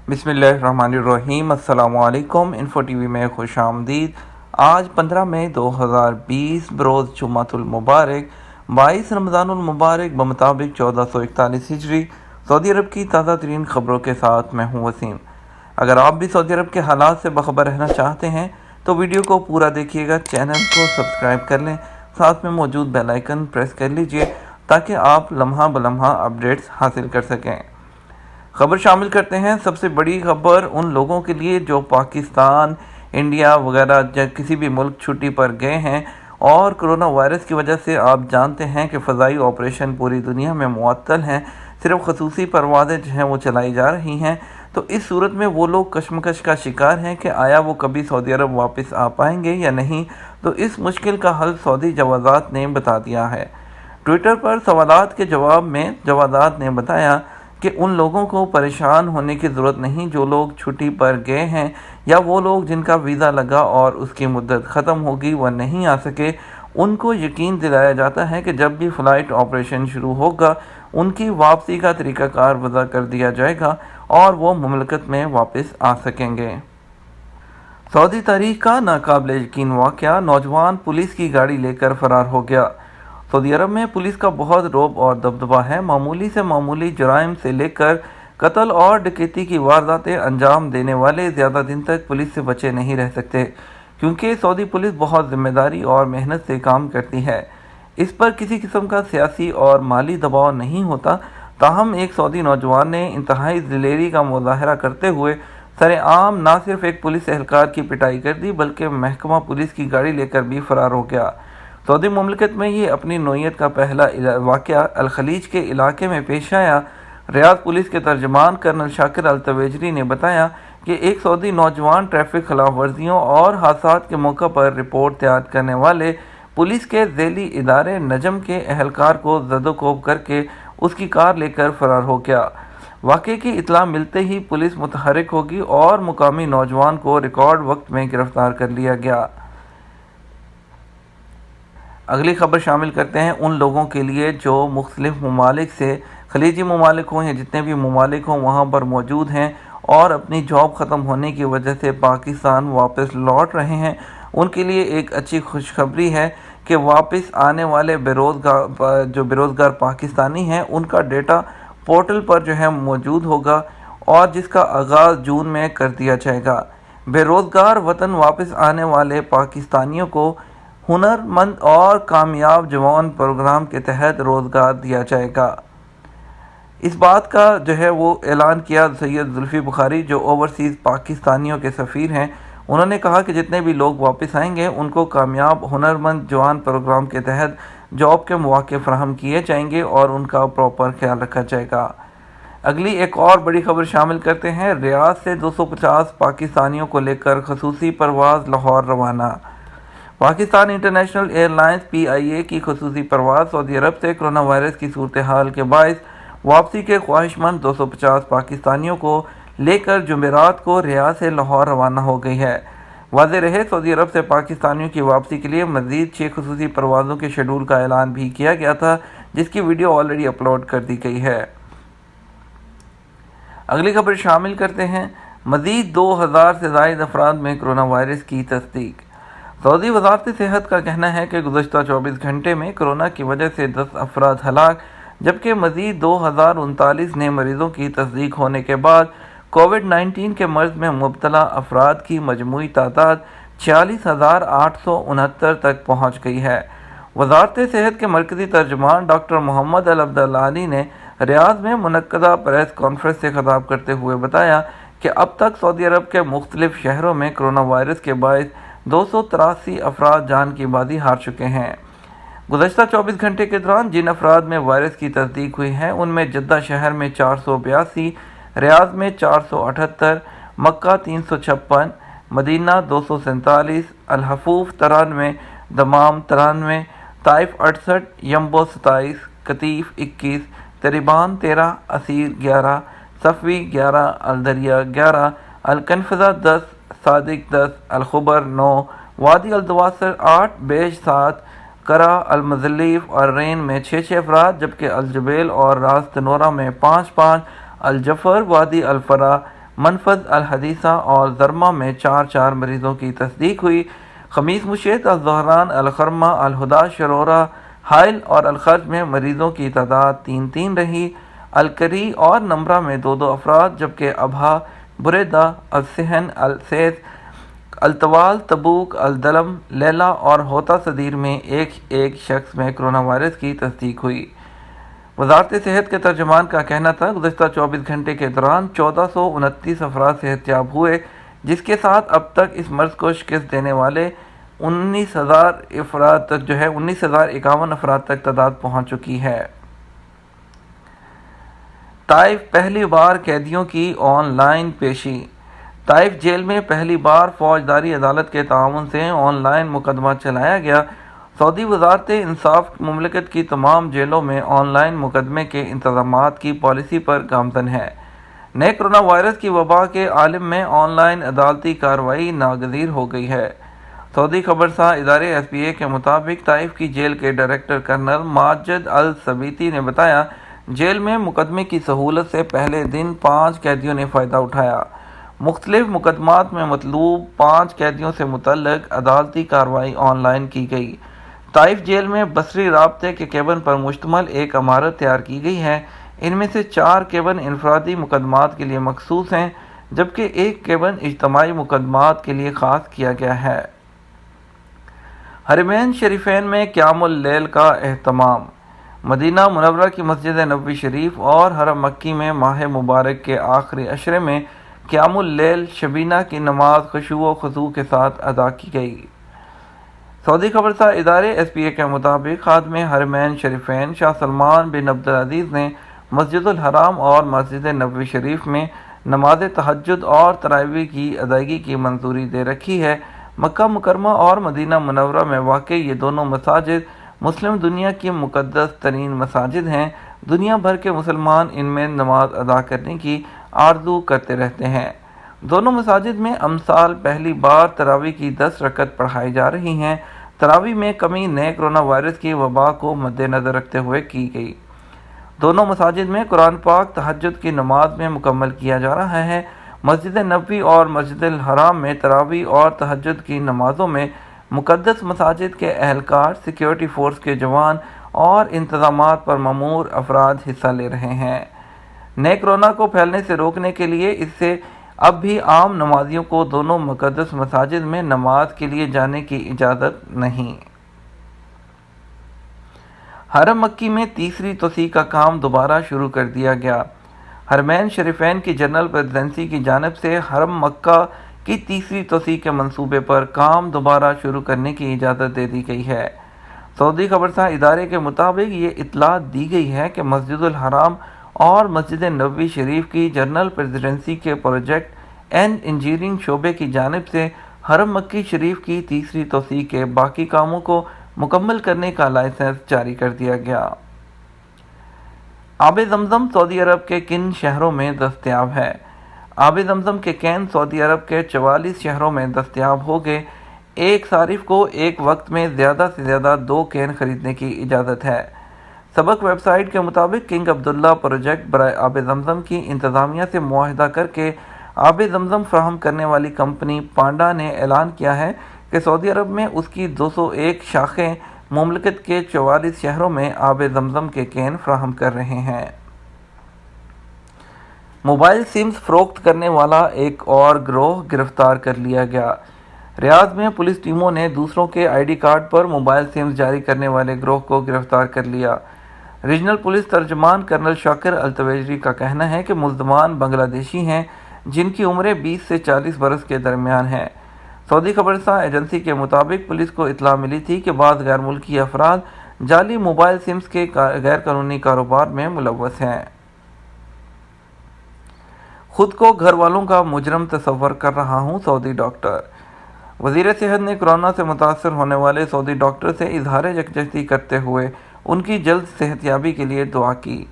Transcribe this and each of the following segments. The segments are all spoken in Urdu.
بسم اللہ الرحمن الرحیم۔ السلام علیکم۔ انفو ٹی وی میں خوش آمدید۔ آج 15 مئی 2020 بروز جمعۃ المبارک 22 رمضان المبارک بمطابق 1441 ہجری سعودی عرب کی تازہ ترین خبروں کے ساتھ میں ہوں وسیم۔ اگر آپ بھی سعودی عرب کے حالات سے باخبر رہنا چاہتے ہیں تو ویڈیو کو پورا دیکھیے گا، چینل کو سبسکرائب کر لیں، ساتھ میں موجود بیل آئیکن پریس کر لیجئے تاکہ آپ لمحہ بلمحہ اپڈیٹس حاصل کر سکیں۔ خبر شامل کرتے ہیں۔ سب سے بڑی خبر ان لوگوں کے لیے جو پاکستان، انڈیا وغیرہ کسی بھی ملک چھٹی پر گئے ہیں اور کرونا وائرس کی وجہ سے آپ جانتے ہیں کہ فضائی آپریشن پوری دنیا میں معطل ہیں، صرف خصوصی پروازیں جو ہیں وہ چلائی جا رہی ہیں، تو اس صورت میں وہ لوگ کشمکش کا شکار ہیں کہ آیا وہ کبھی سعودی عرب واپس آ پائیں گے یا نہیں۔ تو اس مشکل کا حل سعودی جوازات نے بتا دیا ہے۔ ٹویٹر پر سوالات کے جواب میں جوازات نے بتایا کہ ان لوگوں کو پریشان ہونے کی ضرورت نہیں جو لوگ چھٹی پر گئے ہیں یا وہ لوگ جن کا ویزا لگا اور اس کی مدت ختم ہوگی وہ نہیں آ سکے۔ ان کو یقین دلایا جاتا ہے کہ جب بھی فلائٹ آپریشن شروع ہوگا ان کی واپسی کا طریقہ کار وضع کر دیا جائے گا اور وہ مملکت میں واپس آ سکیں گے۔ سعودی تاریخ کا ناقابل یقین واقعہ، نوجوان پولیس کی گاڑی لے کر فرار ہو گیا۔ سعودی عرب میں پولیس کا بہت رعب اور دبدبہ ہے۔ معمولی سے معمولی جرائم سے لے کر قتل اور ڈکیتی کی وارداتیں انجام دینے والے زیادہ دن تک پولیس سے بچے نہیں رہ سکتے، کیونکہ سعودی پولیس بہت ذمہ داری اور محنت سے کام کرتی ہے۔ اس پر کسی قسم کا سیاسی اور مالی دباؤ نہیں ہوتا۔ تاہم ایک سعودی نوجوان نے انتہائی دلیری کا مظاہرہ کرتے ہوئے سرعام نہ صرف ایک پولیس اہلکار کی پٹائی کر دی بلکہ محکمہ پولیس کی گاڑی لے کر بھی فرار ہو گیا۔ سعودی مملکت میں یہ اپنی نوعیت کا پہلا واقعہ الخلیج کے علاقے میں پیش آیا۔ ریاض پولیس کے ترجمان کرنل شاکر التویجری نے بتایا کہ ایک سعودی نوجوان ٹریفک خلاف ورزیوں اور حادثات کے موقع پر رپورٹ تیار کرنے والے پولیس کے ذیلی ادارے نجم کے اہلکار کو زد و کوب کر کے اس کی کار لے کر فرار ہو گیا۔ واقعے کی اطلاع ملتے ہی پولیس متحرک ہوگی اور مقامی نوجوان کو ریکارڈ وقت میں گرفتار کر لیا گیا۔ اگلی خبر شامل کرتے ہیں ان لوگوں کے لیے جو مختلف ممالک سے، خلیجی ممالک ہوں یا جتنے بھی ممالک ہوں وہاں پر موجود ہیں اور اپنی جاب ختم ہونے کی وجہ سے پاکستان واپس لوٹ رہے ہیں، ان کے لیے ایک اچھی خوشخبری ہے کہ واپس آنے والے بے روزگار پاکستانی ہیں ان کا ڈیٹا پورٹل پر جو ہے موجود ہوگا اور جس کا آغاز جون میں کر دیا جائے گا۔ بے روزگار وطن واپس آنے والے پاکستانیوں کو ہنر مند اور کامیاب جوان پروگرام کے تحت روزگار دیا جائے گا۔ اس بات کا جو ہے وہ اعلان کیا سید زلفی بخاری جو اوورسیز پاکستانیوں کے سفیر ہیں۔ انہوں نے کہا کہ جتنے بھی لوگ واپس آئیں گے ان کو کامیاب ہنر مند جوان پروگرام کے تحت جاب کے مواقع فراہم کیے جائیں گے اور ان کا پراپر خیال رکھا جائے گا۔ اگلی ایک اور بڑی خبر شامل کرتے ہیں۔ ریاض سے 250 پاکستانیوں کو لے کر خصوصی پرواز لاہور روانہ۔ Pakistan international air lines PIA کی خصوصی پرواز سعودی عرب سے کرونا وائرس کی صورتحال کے باعث واپسی کے خواہش مند 250 پاکستانیوں کو لے کر جمعرات کو ریاض سے لاہور روانہ ہو گئی ہے۔ واضح رہے سعودی عرب سے پاکستانیوں کی واپسی کے لیے مزید 6 خصوصی پروازوں کے شیڈول کا اعلان بھی کیا گیا تھا جس کی ویڈیو آلریڈی اپلوڈ کر دی گئی ہے۔ اگلی خبر شامل کرتے ہیں۔ مزید 2000 سے زائد افراد میں کرونا وائرس کی تصدیق۔ سعودی وزارت صحت کا کہنا ہے کہ گزشتہ 24 گھنٹے میں کرونا کی وجہ سے 10 افراد ہلاک جبکہ مزید 2039 نئے مریضوں کی تصدیق ہونے کے بعد کووڈ-19 کے مرض میں مبتلا افراد کی مجموعی تعداد 46,869 تک پہنچ گئی ہے۔ وزارت صحت کے مرکزی ترجمان ڈاکٹر محمد العبدالعالی نے ریاض میں منعقدہ پریس کانفرنس سے خطاب کرتے ہوئے بتایا کہ اب تک سعودی عرب کے مختلف شہروں میں کرونا وائرس کے باعث 283 افراد جان کی بازی ہار چکے ہیں۔ گزشتہ 24 گھنٹے کے دوران جن افراد میں وائرس کی تصدیق ہوئی ہے ان میں جدہ شہر میں 482، ریاض میں 478، مکہ 356، مدینہ 247، الحفوف 93، دمام 93، طائف 68، یمبو 27، قطیف 21، تریبان 13، اسیر 11، صفوی 11، الدریا 11، الکنفذہ 10، صادق 10، الخبر 9، وادی الدواسر 8، بیش 7، کرا، المزلیف اور رین میں 6 افراد جبکہ الجبیل اور راس تنورہ میں 5، الجفر، وادی الفرا، منفذ الحدیثہ اور زرما میں 4 مریضوں کی تصدیق ہوئی۔ خمیس مشیط، الزہران، الخرمہ، الہدا، شرورہ، حائل اور الخرج میں مریضوں کی تعداد 3 رہی۔ الکری اور نمرہ میں 2 افراد، جبکہ ابہا، بریدہ، الصحن، السیس، الطوال، تبوک، الدلم، لیلہ اور ہوتا صدیر میں ایک شخص میں کرونا وائرس کی تصدیق ہوئی۔ وزارت صحت کے ترجمان کا کہنا تھا گزشتہ 24 گھنٹے کے دوران 1429 افراد صحت یاب ہوئے، جس کے ساتھ اب تک اس مرض کو شکست دینے والے 19,051 افراد تک تعداد پہنچ چکی ہے۔ طائف پہلی بار قیدیوں کی آن لائن پیشی۔ طائف جیل میں پہلی بار فوجداری عدالت کے تعاون سے آن لائن مقدمہ چلایا گیا۔ سعودی وزارت انصاف مملکت کی تمام جیلوں میں آن لائن مقدمے کے انتظامات کی پالیسی پر گامزن ہے۔ نئے کرونا وائرس کی وبا کے عالم میں آن لائن عدالتی کارروائی ناگزیر ہو گئی ہے۔ سعودی خبرساز ادارے SPA کے مطابق طائف کی جیل کے ڈائریکٹر کرنل ماجد الثبیتی نے بتایا، جیل میں مقدمے کی سہولت سے پہلے دن 5 قیدیوں نے فائدہ اٹھایا۔ مختلف مقدمات میں مطلوب 5 قیدیوں سے متعلق عدالتی کارروائی آن لائن کی گئی۔ طائف جیل میں بصری رابطے کے کیبن پر مشتمل ایک عمارت تیار کی گئی ہے۔ ان میں سے 4 کیبن انفرادی مقدمات کے لیے مخصوص ہیں، جبکہ ایک کیبن اجتماعی مقدمات کے لیے خاص کیا گیا ہے۔ حرمین شریفین میں قیام اللیل کا اہتمام۔ مدینہ منورہ کی مسجد نبوی شریف اور حرم مکی میں ماہ مبارک کے آخری عشرے میں قیام اللیل شبینہ کی نماز خشوع و خضوع کے ساتھ ادا کی گئی۔ سعودی خبرساز ادارے SPA کے مطابق خادم حرمین شریفین شاہ سلمان بن عبدالعزیز نے مسجد الحرام اور مسجد نبوی شریف میں نماز تہجد اور تراویح کی ادائیگی کی منظوری دے رکھی ہے۔ مکہ مکرمہ اور مدینہ منورہ میں واقع یہ دونوں مساجد مسلم دنیا کی مقدس ترین مساجد ہیں۔ دنیا بھر کے مسلمان ان میں نماز ادا کرنے کی آرزو کرتے رہتے ہیں۔ دونوں مساجد میں امسال پہلی بار تراویح کی 10 رکعت پڑھائی جا رہی ہیں۔ تراویح میں کمی نئے کرونا وائرس کی وبا کو مد نظر رکھتے ہوئے کی گئی۔ دونوں مساجد میں قرآن پاک تہجد کی نماز میں مکمل کیا جا رہا ہے۔ مسجد نبوی اور مسجد الحرام میں تراویح اور تہجد کی نمازوں میں مقدس مساجد کے اہلکار، سیکیورٹی فورس کے جوان اور انتظامات پر مامور افراد حصہ لے رہے ہیں۔ نئے کرونا کو پھیلنے سے روکنے کے لیے اس سے اب بھی عام نمازیوں کو دونوں مقدس مساجد میں نماز کے لیے جانے کی اجازت نہیں۔ حرم مکی میں تیسری توسیع کا کام دوبارہ شروع کر دیا گیا۔ حرمین شریفین کی جنرل پریزیڈنسی کی جانب سے حرم مکہ کی تیسری توسیع کے منصوبے پر کام دوبارہ شروع کرنے کی اجازت دے دی گئی ہے۔ سعودی خبرساز ادارے کے مطابق یہ اطلاع دی گئی ہے کہ مسجد الحرام اور مسجد نبوی شریف کی جنرل پریزیڈنسی کے پروجیکٹ اینڈ انجینئرنگ شعبے کی جانب سے حرم مکی شریف کی تیسری توسیع کے باقی کاموں کو مکمل کرنے کا لائسنس جاری کر دیا گیا۔ آب زمزم سعودی عرب کے کن شہروں میں دستیاب ہے؟ آب زمزم کے کین سعودی عرب کے 44 شہروں میں دستیاب ہو گئے۔ ایک صارف کو ایک وقت میں زیادہ سے زیادہ 2 کین خریدنے کی اجازت ہے۔ سبق ویب سائٹ کے مطابق کنگ عبداللہ پروجیکٹ برائے آب زمزم کی انتظامیہ سے معاہدہ کر کے آب زمزم فراہم کرنے والی کمپنی پانڈا نے اعلان کیا ہے کہ سعودی عرب میں اس کی 201 شاخیں مملکت کے 44 شہروں میں آب زمزم کے کین فراہم کر رہے ہیں۔ موبائل سمز فروخت کرنے والا ایک اور گروہ گرفتار کر لیا گیا۔ ریاض میں پولیس ٹیموں نے دوسروں کے ID کارڈ پر موبائل سمز جاری کرنے والے گروہ کو گرفتار کر لیا۔ ریجنل پولیس ترجمان کرنل شاکر التویجری کا کہنا ہے کہ ملزمان بنگلہ دیشی ہیں جن کی عمریں 20 سے 40 برس کے درمیان ہیں۔ سعودی خبرساز ایجنسی کے مطابق پولیس کو اطلاع ملی تھی کہ بعض غیر ملکی افراد جعلی موبائل سمز کے غیر قانونی کاروبار میں ملوث ہیں۔ خود کو گھر والوں کا مجرم تصور کر رہا ہوں، سعودی ڈاکٹر۔ وزیر صحت نے کورونا سے متاثر ہونے والے سعودی ڈاکٹر سے اظہار یکجہتی کرتے ہوئے ان کی جلد صحت یابی کے لیے دعا کی۔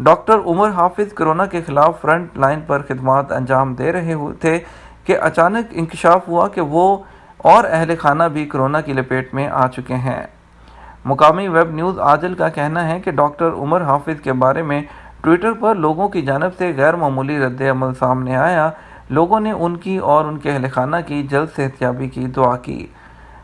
ڈاکٹر عمر حافظ کورونا کے خلاف فرنٹ لائن پر خدمات انجام دے رہے تھے کہ اچانک انکشاف ہوا کہ وہ اور اہل خانہ بھی کورونا کی لپیٹ میں آ چکے ہیں۔ مقامی ویب نیوز عاجل کا کہنا ہے کہ ڈاکٹر عمر حافظ کے بارے میں ٹویٹر پر لوگوں کی جانب سے غیر معمولی رد عمل سامنے آیا۔ لوگوں نے ان کی اور ان کے اہل خانہ کی جلد صحتیابی کی دعا کی۔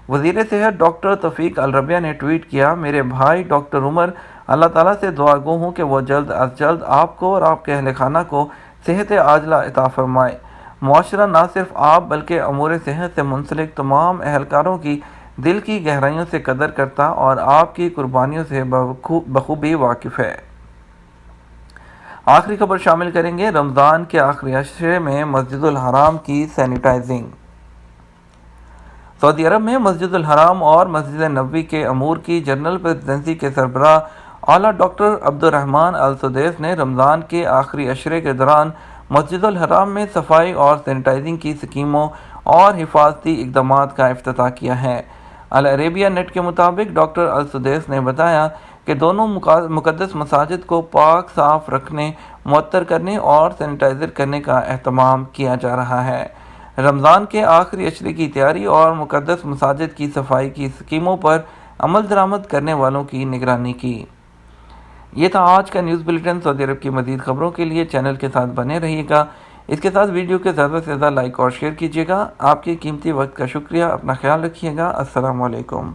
وزیر صحت ڈاکٹر توفیق الربیہ نے ٹویٹ کیا، میرے بھائی ڈاکٹر عمر، اللہ تعالیٰ سے دعا گو ہوں کہ وہ جلد از جلد آپ کو اور آپ کے اہل خانہ کو صحت عاجلہ عطا فرمائے۔ معاشرہ نہ صرف آپ بلکہ امور صحت سے منسلک تمام اہلکاروں کی دل کی گہرائیوں سے قدر کرتا اور آپ کی قربانیوں سے بخوبی واقف ہے۔ آخری خبر شامل کریں گے، رمضان کے آخری عشرے میں مسجد الحرام کی سینیٹائزنگ۔ سعودی عرب میں مسجد الحرام اور مسجد نبوی کے امور کی جنرل پریزیڈنسی کے سربراہ اعلیٰ ڈاکٹر عبدالرحمن السدیس نے رمضان کے آخری عشرے کے دوران مسجد الحرام میں صفائی اور سینیٹائزنگ کی اسکیموں اور حفاظتی اقدامات کا افتتاح کیا ہے۔ العربیہ نیٹ کے مطابق ڈاکٹر السدیس نے بتایا کہ دونوں مقدس مساجد کو پاک صاف رکھنے، معطر کرنے اور سینیٹائزر کرنے کا اہتمام کیا جا رہا ہے۔ رمضان کے آخری عشرے کی تیاری اور مقدس مساجد کی صفائی کی اسکیموں پر عمل درآمد کرنے والوں کی نگرانی کی۔ یہ تھا آج کا نیوز بلیٹن۔ سعودی عرب کی مزید خبروں کے لیے چینل کے ساتھ بنے رہیے گا۔ اس کے ساتھ ویڈیو کے زیادہ سے زیادہ لائک اور شیئر کیجیے گا۔ آپ کے قیمتی وقت کا شکریہ۔ اپنا خیال رکھیے گا۔ السلام علیکم۔